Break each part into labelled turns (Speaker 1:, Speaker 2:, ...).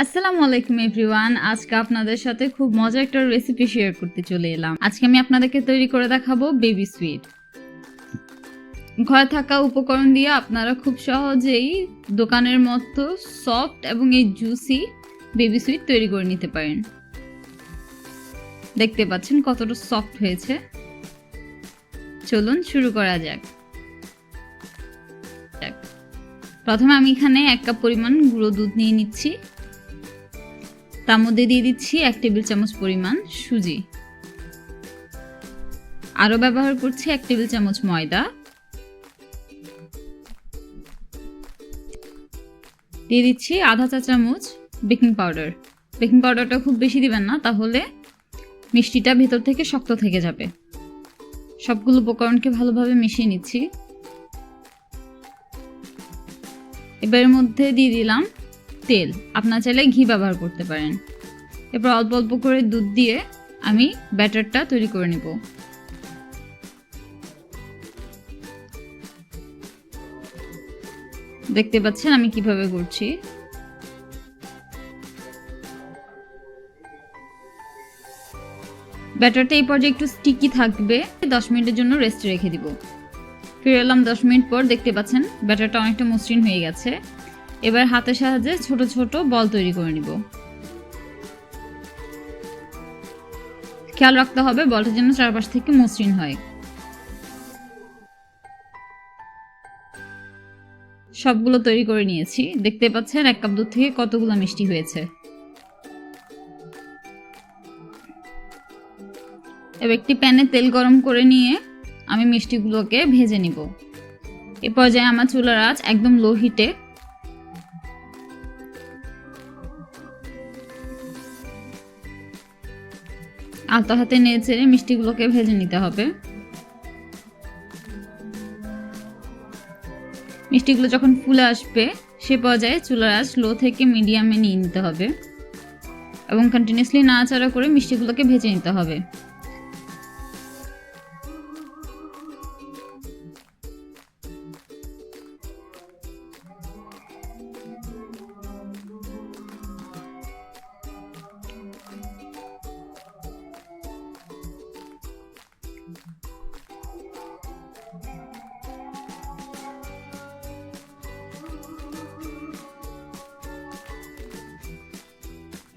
Speaker 1: আসসালামু আলাইকুম এভরিওয়ান। আজকে আপনাদের সাথে খুব মজার একটা রেসিপি শেয়ার করতে চলে এলাম। আজকে আমি আপনাদেরকে তৈরি করে দেখাবো বেবি সুইট। ঘরে থাকা উপকরণ দিয়ে আপনারা খুব সহজেই দোকানের মতো সফট এবং এই জুসি বেবি সুইট তৈরি করে নিতে পারেন। দেখতে পাচ্ছেন কতটা সফট হয়েছে। চলুন শুরু করা যাক। প্রথমে আমি এখানে 1 কাপ পরিমাণ গুঁড়ো দুধ নিয়ে নিচ্ছি। তার মধ্যে দিয়ে দিচ্ছি 1 টেবিল চামচ পরিমাণ সুজি। আরও ব্যবহার করছি 1 টেবিল চামচ ময়দা। দিয়ে দিচ্ছি আধা চা চামচ বেকিং পাউডার। বেকিং পাউডারটা খুব বেশি দিবেন না, তাহলে মিষ্টিটা ভেতর থেকে শক্ত থেকে যাবে। সবগুলো উপকরণকে ভালোভাবে মিশিয়ে নিচ্ছি। এবার মধ্যে দিয়ে দিলাম তেল। আপনারা চাইলে ঘি ব্যবহার করতে পারেন। এরপর অল্প অল্প করে দুধ দিয়ে আমি ব্যাটারটা তৈরি করে নেব। দেখতে পাচ্ছেন আমি কিভাবে করছি। ব্যাটারটা এই পর্যায়ে একটু স্টিকি থাকবে। 10 মিনিটের জন্য রেস্টে রেখে দিব। ফিরে এলাম 10 মিনিট পর। দেখতে পাচ্ছেন ব্যাটারটা অনেকটা মসৃণ হয়ে গেছে। এবার হাতের সাহায্যে ছোট ছোট বল তৈরি করে নিব। খেয়াল রাখতে হবে বলটা যেন চারপাশ থেকে মসৃণ হয়। সবগুলো তৈরি করে নিয়েছি। দেখতে পাচ্ছেন 1 কাপ দুধ থেকে কতগুলো মিষ্টি হয়েছে। এবার একটি প্যানে তেল গরম করে নিয়ে আমি মিষ্টিগুলোকে ভেজে নিব। এ পর্যায়ে আমার চুলার আঁচ একদম লো হিটে। আলতো হাতে নেড়ে মিষ্টিগুলোকে ভেজে নিতে হবে। মিষ্টিগুলো যখন ফুলে আসবে সে পর্যায়ে চুলার আঁচ লো থেকে মিডিয়ামে নিয়ে নিতে হবে এবং কন্টিনিউয়াসলি নাড়াচাড়া করে মিষ্টিগুলোকে ভেজে নিতে হবে।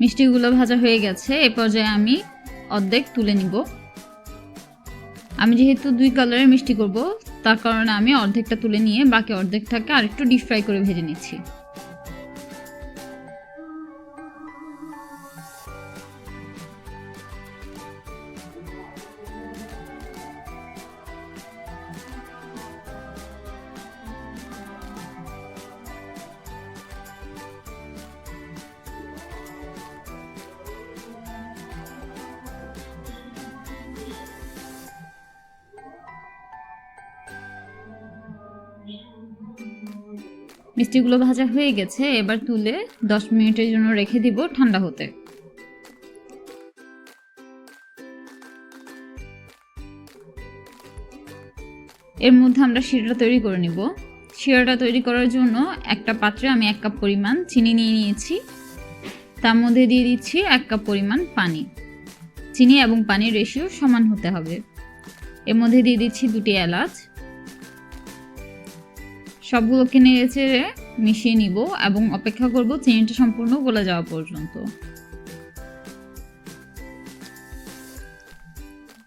Speaker 1: মিষ্টিগুলো ভাজা হয়ে গেছে। এ পর্যায়ে আমি অর্ধেক তুলে নিব। আমি যেহেতু 2 কালারের মিষ্টি করব, তার কারণে আমি অর্ধেকটা তুলে নিয়ে বাকি অর্ধেকটাকে আরেকটু ডিপ ফ্রাই করে ভেজে নিচ্ছি। মিষ্টিগুলো ভাজা হয়ে গেছে। এবার তুলে 10 মিনিটের জন্য রেখে দিব ঠান্ডা হতে। এর মধ্যে আমরা শিরাটা তৈরি করে নিব। শিরাটা তৈরি করার জন্য একটা পাত্রে আমি 1 কাপ পরিমাণ চিনি নিয়ে নিয়েছি। তার মধ্যে দিয়ে দিচ্ছি 1 কাপ পরিমাণ পানি। চিনি এবং পানির রেশিও সমান হতে হবে। এর মধ্যে দিয়ে দিচ্ছি 2টি এলাচ। সবগুলোকে নেড়ে মিশিয়ে নিব এবং অপেক্ষা করব চিনিটা সম্পূর্ণ গলে যাওয়া পর্যন্ত।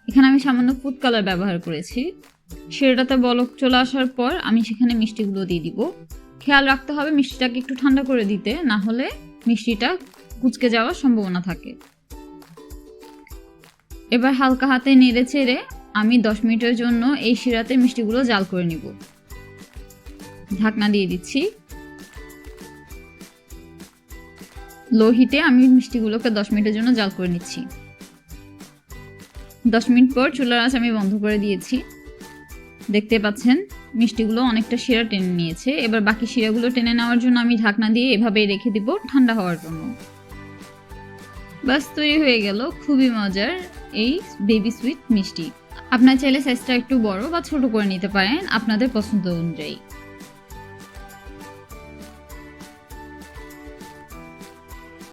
Speaker 1: এখানে আমি সামান্য ফুড কালার ব্যবহার করেছি। সেটাতে বলক চলে আসার পর আমি সেখানে মিষ্টিগুলো দিয়ে দিব। খেয়াল রাখতে হবে মিষ্টিটাকে একটু ঠান্ডা করে দিতে, না হলে মিষ্টিটা কুঁচকে যাওয়ার সম্ভাবনা থাকে। এবার হালকা হাতে নেড়ে আমি 10 মিনিটের জন্য এই শিরাতে মিষ্টিগুলো জাল করে নিব। ঢাকনা দিয়ে দিচ্ছি। লো হিটে আমি মিষ্টিগুলোকে 10 মিনিটের জন্য জাল করে নিচ্ছি। 10 মিনিট পর চুলার আঁচ আমি বন্ধ করে দিয়েছি। দেখতে পাচ্ছেন মিষ্টিগুলো অনেকটা শিরা টেনে নিয়েছে। এবার বাকি শিরাগুলো টেনে নেওয়ার জন্য আমি ঢাকনা দিয়ে এভাবে রেখে দিব ঠান্ডা হওয়ার জন্য। বাস তৈরি হয়ে গেল খুবই মজার এই বেবি সুইট মিষ্টি। আপনারা চাইলে সাইজটা একটু বড় বা ছোট করে নিতে পারেন আপনাদের পছন্দ অনুযায়ী।